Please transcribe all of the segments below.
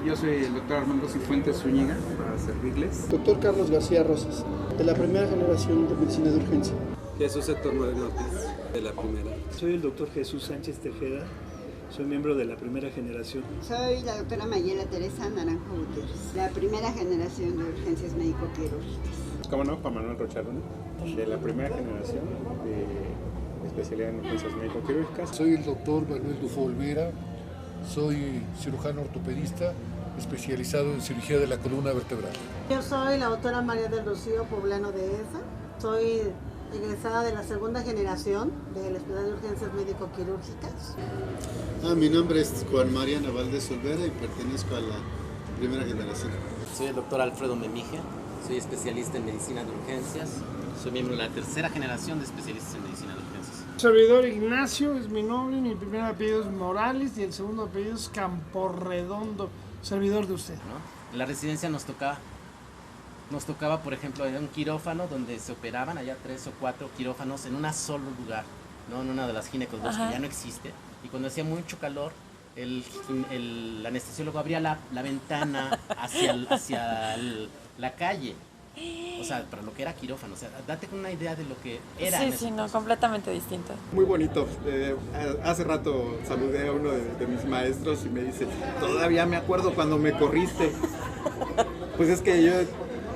Yo soy el doctor Armando Cifuentes Zúñiga, para servirles. Doctor Carlos García Rosas, de la primera generación de medicina de urgencia. Jesús Héctor Moreno Ortiz, de la primera. Soy el doctor Jesús Sánchez Tejeda, soy miembro de la primera generación. Soy la doctora Mayela Teresa Naranjo Gutiérrez, la primera generación de urgencias médico-quirúrgicas. ¿Cómo no? Juan Manuel Rocharone, de la primera generación de especialidad en urgencias médico-quirúrgicas. Soy el doctor Manuel Dufo Olvera, soy cirujano ortopedista especializado en cirugía de la columna vertebral. Yo soy la doctora María del Rocío Poblano de ESA, soy egresada de la segunda generación del Hospital de Urgencias Médico-Quirúrgicas. Mi nombre es Juan Mariana Valdés Olvera y pertenezco a la primera generación. Soy el doctor Alfredo Memije, soy especialista en medicina de urgencias, soy miembro de la tercera generación de especialistas en medicina de urgencias. Servidor Ignacio es mi nombre, mi primer apellido es Morales y el segundo apellido es Camporredondo, servidor de usted. ¿No? En la residencia nos tocaba, por ejemplo, en un quirófano donde se operaban allá 3 o 4 quirófanos en un solo lugar, ¿no? En una de las ginecos que ya no existe. Y cuando hacía mucho calor, el anestesiólogo abría la ventana hacia la calle. O sea, para lo que era quirófano. O sea, date una idea de lo que era. Sí, no, completamente distinto. Muy bonito. Hace rato saludé a uno de mis maestros y me dice, todavía me acuerdo cuando me corriste. Pues es que yo,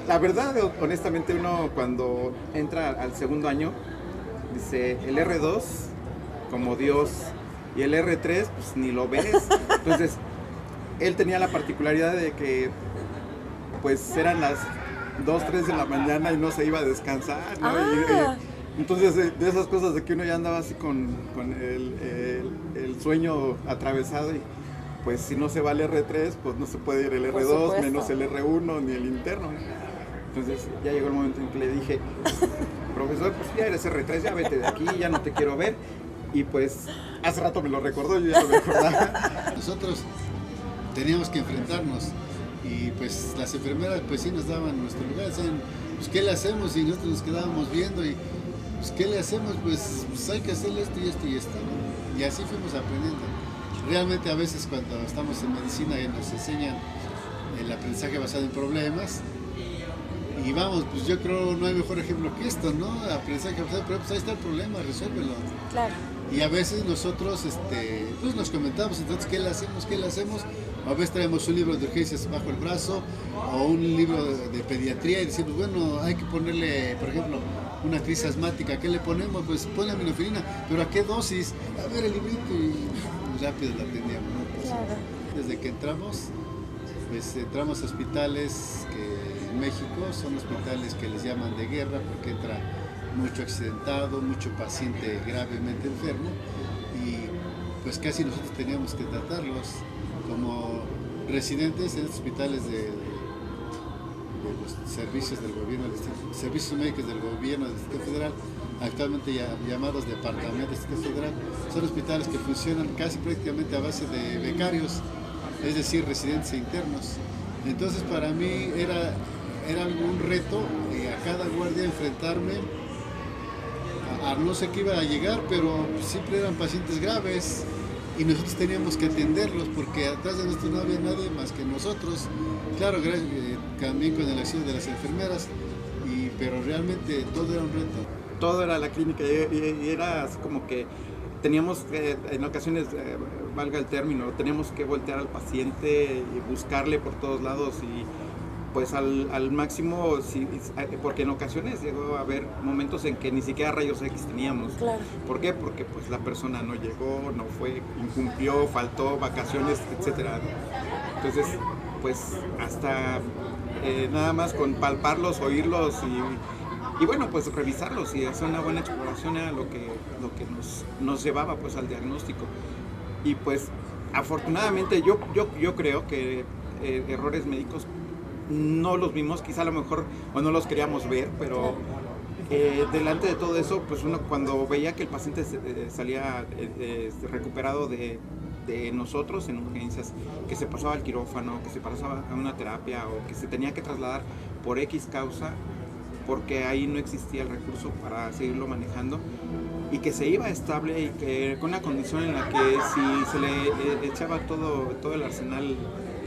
la verdad, honestamente, uno cuando entra al segundo año, dice, el R2 como Dios y el R3, pues ni lo ves. Entonces, él tenía la particularidad de que, pues, eran las 2, 3 de la mañana y no se iba a descansar, ¿no? Entonces, de esas cosas de que uno ya andaba así con el sueño atravesado y pues si no se va el R3, pues no se puede ir el R2, menos el R1 ni el interno. Entonces ya llegó el momento en que le dije, profesor, pues ya eres R3, ya vete de aquí, ya no te quiero ver. Y pues hace rato me lo recordó, yo ya lo recordaba. Nosotros teníamos que enfrentarnos y pues las enfermeras pues sí nos daban nuestro lugar, decían, pues ¿qué le hacemos? Y nosotros nos quedábamos viendo y pues ¿qué le hacemos? Pues hay que hacerle esto y esto y esto, ¿no? Y así fuimos aprendiendo. Realmente a veces cuando estamos en medicina y nos enseñan el aprendizaje basado en problemas, y vamos, pues yo creo no hay mejor ejemplo que esto, ¿no? Aprendizaje basado, pero pues ahí está el problema, resuélvelo. Claro. Y a veces nosotros pues nos comentamos, entonces, ¿qué le hacemos? A veces traemos un libro de urgencias bajo el brazo o un libro de pediatría y decimos, bueno, hay que ponerle, por ejemplo, una crisis asmática, ¿qué le ponemos? Pues ponle aminofilina, pero ¿a qué dosis? A ver el librito y rápido la atendíamos, ¿no? Pues, claro. Desde que entramos, pues entramos a hospitales que en México son hospitales que les llaman de guerra porque entra mucho accidentado, mucho paciente gravemente enfermo y pues casi nosotros teníamos que tratarlos como residentes en hospitales de los servicios del gobierno, servicios médicos del gobierno del Distrito Federal, actualmente llamados departamentos del Distrito Federal. Son hospitales que funcionan casi prácticamente a base de becarios, es decir, residentes e internos. Entonces para mí era un reto a cada guardia enfrentarme a no sé qué iba a llegar, pero siempre eran pacientes graves y nosotros teníamos que atenderlos porque atrás de nosotros no había nadie más que nosotros. Claro, también con el auxilio de las enfermeras, pero realmente todo era un reto. Todo era la clínica y era así como que teníamos en ocasiones, valga el término, teníamos que voltear al paciente y buscarle por todos lados y pues al máximo, porque en ocasiones llegó a haber momentos en que ni siquiera rayos X teníamos. Claro. ¿Por qué? Porque pues la persona no llegó, no fue, incumplió, faltó, vacaciones, etcétera. Entonces, pues hasta nada más con palparlos, oírlos y bueno, pues revisarlos y hacer una buena exploración era lo que nos llevaba pues al diagnóstico. Y pues afortunadamente yo creo que errores médicos no los vimos, quizá a lo mejor o no los queríamos ver, pero delante de todo eso, pues uno cuando veía que el paciente salía recuperado de nosotros en urgencias, que se pasaba al quirófano, que se pasaba a una terapia o que se tenía que trasladar por X causa, porque ahí no existía el recurso para seguirlo manejando, y que se iba estable y que con una condición en la que si se le echaba todo el arsenal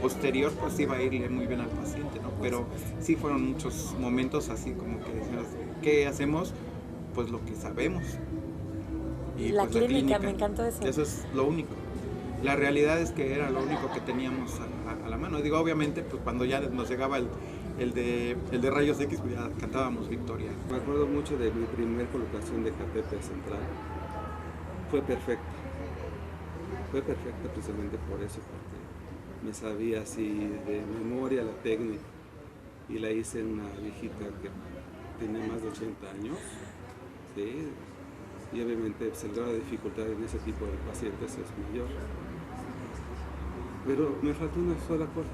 posterior, pues iba a irle muy bien al paciente, ¿no? Pero sí fueron muchos momentos así como que decíamos, ¿qué hacemos? Pues lo que sabemos. Y la pues clínica, me encantó eso. Eso es lo único. La realidad es que era lo único que teníamos a la mano. Digo, obviamente, pues cuando ya nos llegaba el de rayos X, pues ya cantábamos victoria. Me acuerdo mucho de mi primer colocación de catéter central. Fue perfecta. Fue perfecta precisamente por eso, porque me sabía así de memoria la técnica. Y la hice en una viejita que tenía más de 80 años. ¿Sí? Y obviamente pues, el grado de dificultad en ese tipo de pacientes es mayor. Pero me faltó una sola cosa.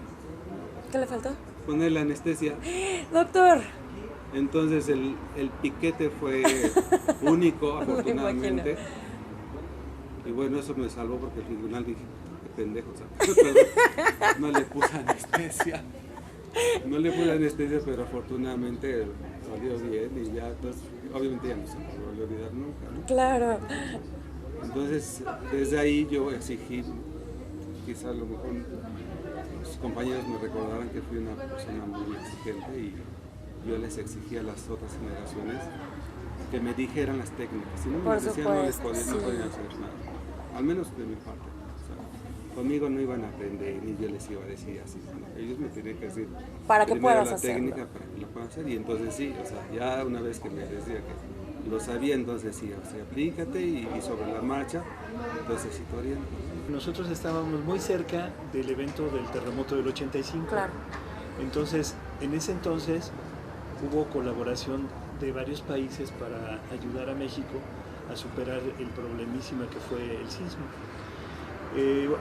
¿Qué le faltó? Poner la anestesia. ¡Doctor! Entonces el piquete fue único, afortunadamente. Y bueno, eso me salvó porque el tribunal dije, qué pendejo, ¿sabes? No le puse anestesia. No le puse anestesia, pero afortunadamente salió bien y ya, pues, obviamente ya no se me volvió a olvidar nunca, ¿no? Claro. Entonces, desde ahí yo exigí, quizás a lo mejor los compañeros me recordaran que fui una persona muy exigente y yo les exigí a las otras generaciones que me dijeran las técnicas. Si no me las decían, no podían hacer nada. Al menos de mi parte. O sea, conmigo no iban a aprender ni yo les iba a decir así. Ellos me tenían que decir para que puedas la hacerlo. técnica para que lo puedan hacer. Y entonces sí, o sea, ya una vez que me decía que lo sabía, entonces sí, o sea, aplícate y sobre la marcha, entonces sí te orientas. Nosotros estábamos muy cerca del evento del terremoto del 85. Claro. Entonces, en ese entonces hubo colaboración de varios países para ayudar a México a superar el problemísima que fue el sismo.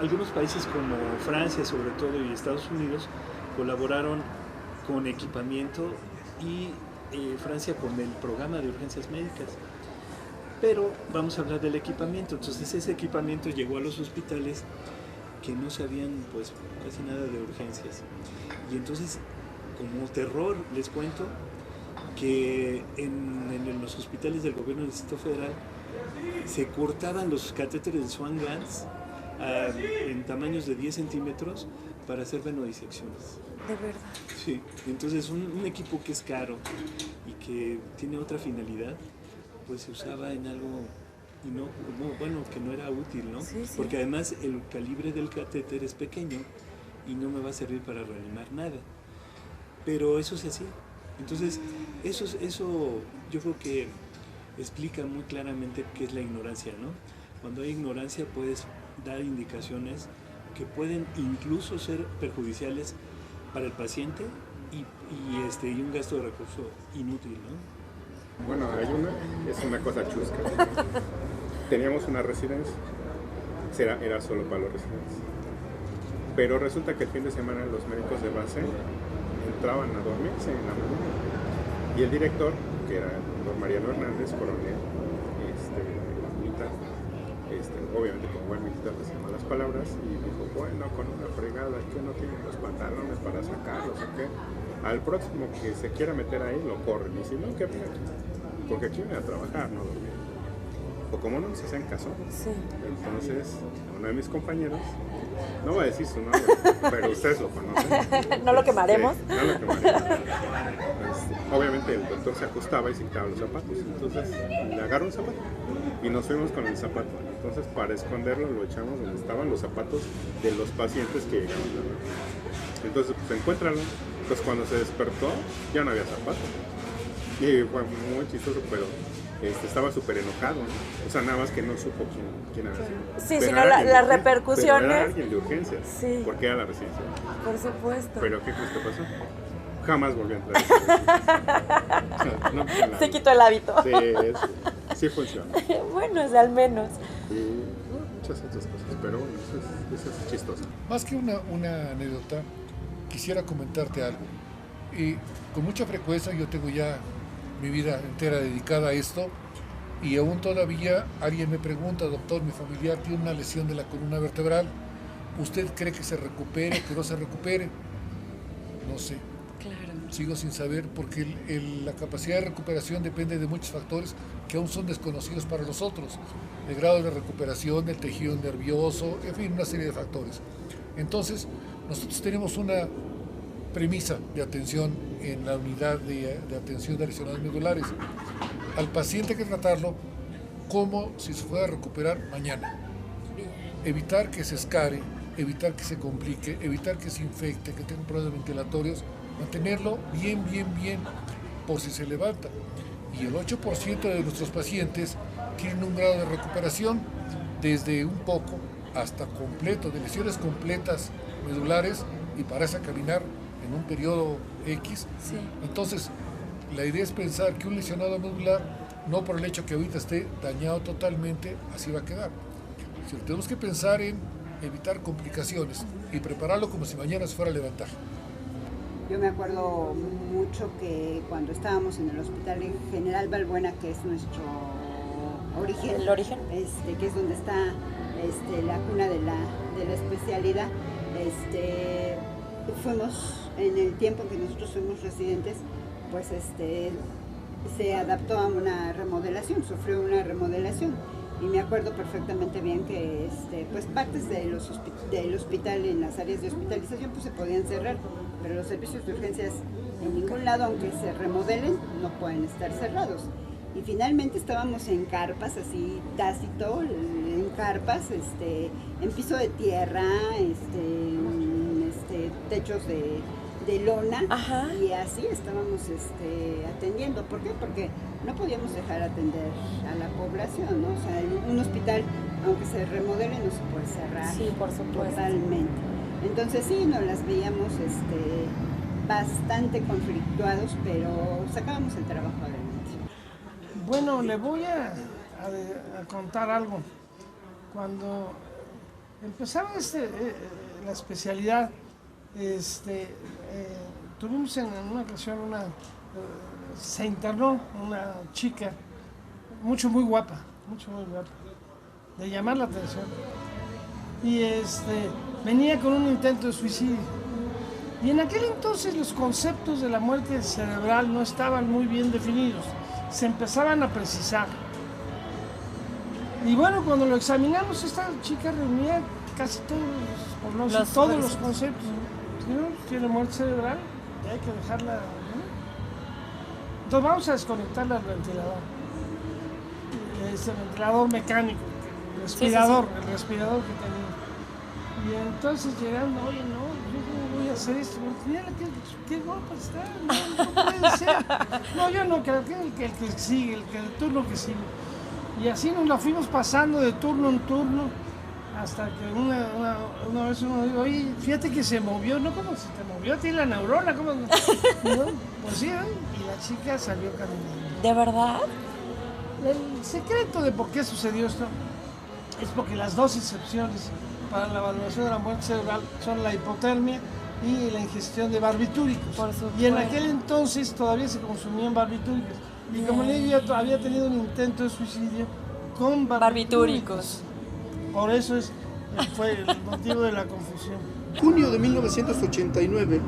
Algunos países como Francia, sobre todo, y Estados Unidos colaboraron con equipamiento y Francia con el programa de urgencias médicas. Pero vamos a hablar del equipamiento. Entonces ese equipamiento llegó a los hospitales que no sabían pues casi nada de urgencias. Y entonces, como terror, les cuento que en los hospitales del gobierno del Distrito Federal se cortaban los catéteres de Swan-Ganz en tamaños de 10 centímetros para hacer venodisecciones. De verdad. Sí, entonces un equipo que es caro y que tiene otra finalidad, pues se usaba en algo y bueno, que no era útil, ¿no? Sí, sí. Porque además el calibre del catéter es pequeño y no me va a servir para reanimar nada. Pero eso se hacía. Entonces, eso yo creo que explica muy claramente qué es la ignorancia, ¿no? Cuando hay ignorancia puedes dar indicaciones que pueden incluso ser perjudiciales para el paciente y un gasto de recurso inútil, ¿no? Bueno, es una cosa chusca. Teníamos una residencia, era solo para los residentes. Pero resulta que el fin de semana los médicos de base entraban a dormirse en la mañana. Y el director, que era el doctor Mariano Hernández, coronel, militar, obviamente como buen militar decía malas palabras, y dijo, bueno, con una fregada, que no tienen los pantalones para sacarlos, ¿o qué? Al próximo que se quiera meter ahí, lo corren, y si no, ¿qué pasa? Porque aquí viene a trabajar, no dormir. O como no nos hacen caso, sí. Entonces uno de mis compañeros, no voy a decir su nombre, pero ustedes lo conocen. ¿No lo quemaremos? No lo quemaremos. Obviamente el doctor se acostaba y se quitaba los zapatos, entonces le agarró un zapato y nos fuimos con el zapato. Entonces para esconderlo lo echamos donde estaban los zapatos de los pacientes que llegaban. Entonces pues encuéntralo. Entonces cuando se despertó ya no había zapato. Y fue muy chistoso, pero estaba súper enojado, ¿no? O sea, nada más que no supo quién era. Sí, sino las repercusiones. Pero era alguien de urgencias, sí. Porque era la residencia. Por supuesto. ¿Pero qué crees que pasó? Jamás volvió a entrar. No, se quitó el hábito. Sí funciona. Bueno, es al menos. Y muchas otras cosas, pero bueno, eso es chistoso. Más que una anécdota, quisiera comentarte algo. Con mucha frecuencia yo tengo ya mi vida entera dedicada a esto y aún todavía alguien me pregunta, doctor, mi familiar tiene una lesión de la columna vertebral, ¿usted cree que se recupere, que no se recupere? No sé. Claro. sigo sin saber, porque la capacidad de recuperación depende de muchos factores que aún son desconocidos para nosotros. El grado de recuperación, el tejido nervioso, en fin, una serie de factores. Entonces, nosotros tenemos una premisa de atención en la unidad de atención de lesionados medulares. Al paciente hay que tratarlo como si se fuera a recuperar mañana. Evitar que se escare, evitar que se complique, evitar que se infecte, que tenga problemas ventilatorios, mantenerlo bien, por si se levanta. Y el 8% de nuestros pacientes tienen un grado de recuperación desde un poco hasta completo, de lesiones completas medulares y pararse a caminar en un periodo X. Sí. Entonces, la idea es pensar que un lesionado medular, no por el hecho que ahorita esté dañado totalmente, así va a quedar. Si tenemos que pensar en evitar complicaciones y prepararlo como si mañana se fuera a levantar. Yo me acuerdo mucho que cuando estábamos en el Hospital General Balbuena, que es nuestro origen, ¿el origen? Que es donde está la cuna de la especialidad, fuimos, en el tiempo que nosotros fuimos residentes, pues se adaptó a una remodelación, sufrió una remodelación. Y me acuerdo perfectamente bien que pues partes del hospital, en las áreas de hospitalización, pues se podían cerrar, pero los servicios de urgencias en ningún lado, aunque se remodelen, no pueden estar cerrados. Y finalmente estábamos en carpas, así tácito, en carpas, en piso de tierra, techos de lona. Ajá. Y así estábamos atendiendo. ¿Por qué? Porque no podíamos dejar atender a la población, ¿no? O sea, un hospital, aunque se remodele, no se puede cerrar. Sí, por supuesto. Totalmente. Entonces sí, nos las veíamos bastante conflictuados, pero sacábamos el trabajo adelante. Bueno, le voy a contar algo. Cuando empezaba la especialidad, tuvimos en una ocasión se internó una chica muy guapa, de llamar la atención, y venía con un intento de suicidio. Y en aquel entonces los conceptos de la muerte cerebral no estaban muy bien definidos, se empezaban a precisar. Y bueno, cuando lo examinamos, esta chica reunía casi todos los conceptos. Tiene muerte cerebral y hay que dejarla, ¿no? Entonces vamos a desconectarla al ventilador. Ese ventilador mecánico, el respirador que tenía. Y entonces llegando, oye, no, yo no voy a hacer esto. Mira qué guapa está, no puede ser. No, yo no creo que el que sigue, el turno que sigue. Y así nos la fuimos pasando de turno en turno, hasta que una vez uno dijo, oye, fíjate que se movió, ¿no? ¿Cómo se te movió a ti la neurona? ¿Cómo? ¿No? Pues sí, ¿eh? Y la chica salió caminando. ¿De verdad? El secreto de por qué sucedió esto es porque las dos excepciones para la evaluación de la muerte cerebral son la hipotermia y la ingestión de barbitúricos. Y en aquel entonces todavía se consumían barbitúricos. Y como le digo, había tenido un intento de suicidio con barbitúricos. Por eso fue el motivo de la confusión. Junio de 1989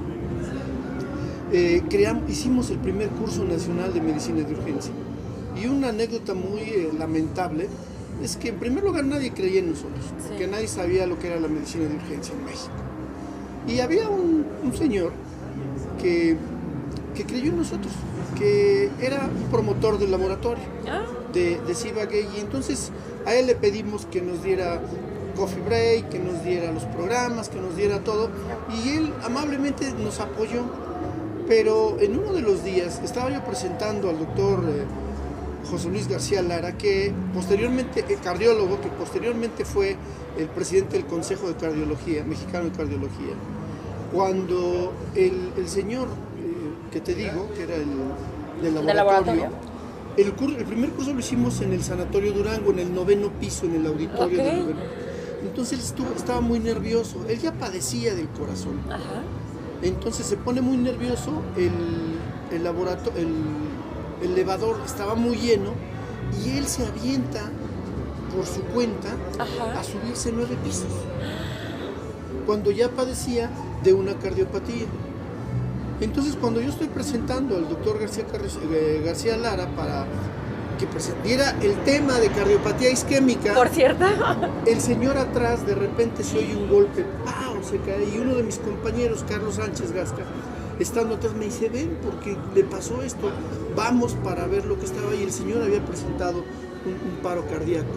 hicimos el primer curso nacional de medicina de urgencia. Y una anécdota muy lamentable es que en primer lugar nadie creía en nosotros, porque nadie sabía lo que era la medicina de urgencia en México. Y había un señor que creyó en nosotros, que era un promotor del laboratorio de Ciba-Geigy, y entonces a él le pedimos que nos diera coffee break, que nos diera los programas, que nos diera todo, y él amablemente nos apoyó. Pero en uno de los días estaba yo presentando al doctor José Luis García Lara, que posteriormente, cardiólogo, que posteriormente fue el presidente del Consejo de Cardiología, Mexicano de Cardiología, cuando el señor que te digo, que era el del laboratorio. El primer curso lo hicimos en el Sanatorio Durango, en el 9º piso, en el auditorio del 9º. Entonces él estaba muy nervioso, él ya padecía del corazón. Ajá. Entonces se pone muy nervioso, el elevador estaba muy lleno y él se avienta por su cuenta a subirse 9 pisos, cuando ya padecía de una cardiopatía. Entonces, cuando yo estoy presentando al doctor García Lara para que presentara el tema de cardiopatía isquémica, por cierto, el señor atrás de repente se oye un golpe, ¡pau!, se cae, y uno de mis compañeros, Carlos Sánchez Gasca, estando atrás, me dice: ven, porque le pasó esto, vamos para ver lo que estaba, y el señor había presentado un paro cardíaco.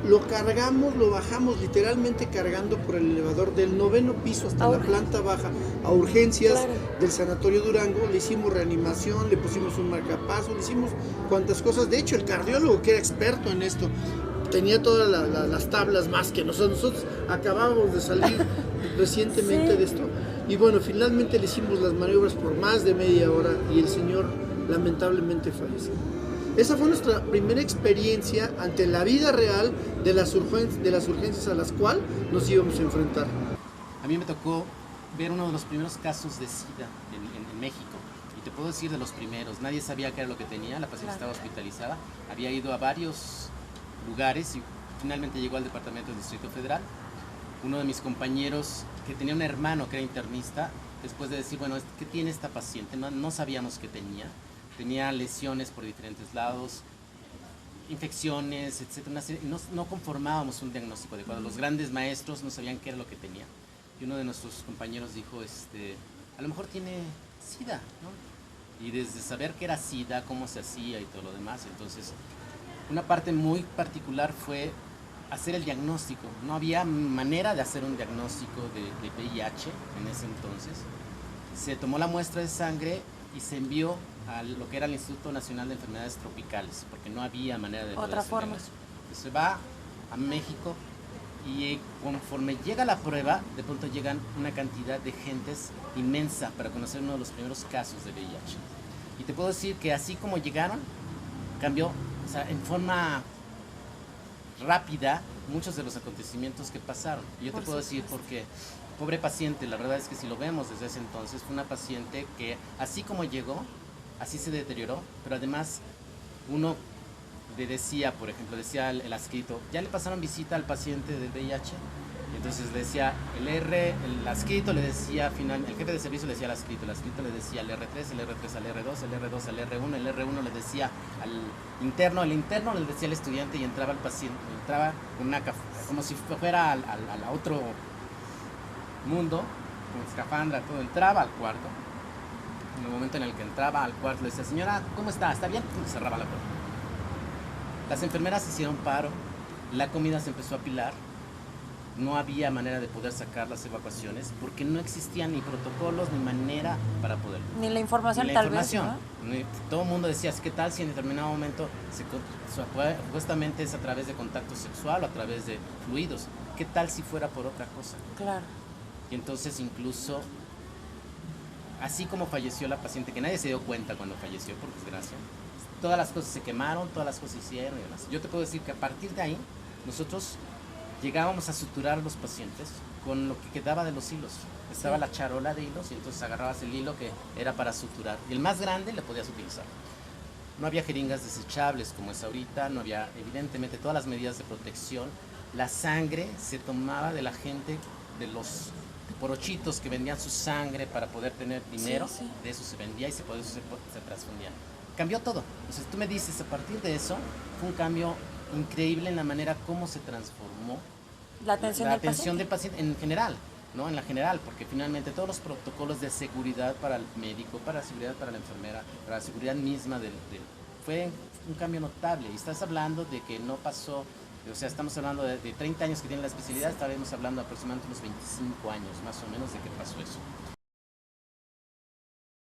Lo cargamos, lo bajamos, literalmente cargando por el elevador del 9º piso hasta la planta baja, a urgencias del Sanatorio Durango. Le hicimos reanimación, le pusimos un marcapaso, le hicimos cuantas cosas. De hecho, el cardiólogo, que era experto en esto, tenía todas las tablas más que nosotros. Nosotros acabábamos de salir recientemente de esto. Y bueno, finalmente le hicimos las maniobras por más de media hora y el señor lamentablemente falleció. Esa fue nuestra primera experiencia ante la vida real de las urgencias a las cuales nos íbamos a enfrentar. A mí me tocó ver uno de los primeros casos de SIDA en México. Y te puedo decir de los primeros. Nadie sabía qué era lo que tenía, la paciente estaba hospitalizada. Había ido a varios lugares y finalmente llegó al departamento del Distrito Federal. Uno de mis compañeros, que tenía un hermano que era internista, después de decir, bueno, ¿qué tiene esta paciente? No sabíamos qué tenía. Tenía lesiones por diferentes lados, infecciones, etc. No conformábamos un diagnóstico adecuado. Los grandes maestros no sabían qué era lo que tenía. Y uno de nuestros compañeros dijo, a lo mejor tiene SIDA, ¿no? Y desde saber qué era SIDA, cómo se hacía y todo lo demás, entonces una parte muy particular fue hacer el diagnóstico. No había manera de hacer un diagnóstico de VIH en ese entonces. Se tomó la muestra de sangre y se envió a lo que era el Instituto Nacional de Enfermedades Tropicales, porque no había manera de otra forma. Se va a México y conforme llega la prueba, de pronto llegan una cantidad de gentes inmensa para conocer uno de los primeros casos de VIH. Y te puedo decir que así como llegaron, cambió, o sea, en forma rápida muchos de los acontecimientos que pasaron. Y yo te puedo decir porque, pobre paciente, la verdad es que si lo vemos desde ese entonces, fue una paciente que así como llegó, así se deterioró, pero además uno le decía, por ejemplo, decía el adscrito, ya le pasaron visita al paciente del VIH, entonces le decía el adscrito le decía, el jefe de servicio le decía al adscrito le decía al R3, el R3 al R2, el R2 al R1, el R1 le decía al interno, el interno le decía al estudiante y entraba el paciente, entraba como si fuera al otro mundo, con escafandra, todo, entraba al cuarto. En el momento en el que entraba al cuarto le decía, señora, ¿cómo está? ¿Está bien? Y cerraba la puerta. Las enfermeras hicieron paro, la comida se empezó a apilar, no había manera de poder sacar las evacuaciones porque no existían ni protocolos ni manera para poderlo. Ni la información, tal vez, ¿no? Todo el mundo decía, ¿qué tal si en determinado momento supuestamente es a través de contacto sexual o a través de fluidos? ¿Qué tal si fuera por otra cosa? Claro. Y entonces incluso, así como falleció la paciente, que nadie se dio cuenta cuando falleció, por desgracia, todas las cosas se quemaron, todas las cosas se hicieron y demás. Yo te puedo decir que a partir de ahí, nosotros llegábamos a suturar a los pacientes con lo que quedaba de los hilos. Estaba la charola de hilos y entonces agarrabas el hilo que era para suturar. Y el más grande le podías utilizar. No había jeringas desechables como es ahorita, no había evidentemente todas las medidas de protección. La sangre se tomaba de la gente, de los porochitos que vendían su sangre para poder tener dinero, de eso se vendía y se transfundía. Cambió todo. Entonces tú me dices, a partir de eso, fue un cambio increíble en la manera como se transformó la atención del paciente en general, ¿no? En la general, porque finalmente todos los protocolos de seguridad para el médico, para la seguridad para la enfermera, para la seguridad misma fue un cambio notable. Y estás hablando de que no pasó, o sea, estamos hablando de 30 años que tiene la especialidad, estaremos hablando aproximadamente unos 25 años más o menos de que pasó eso.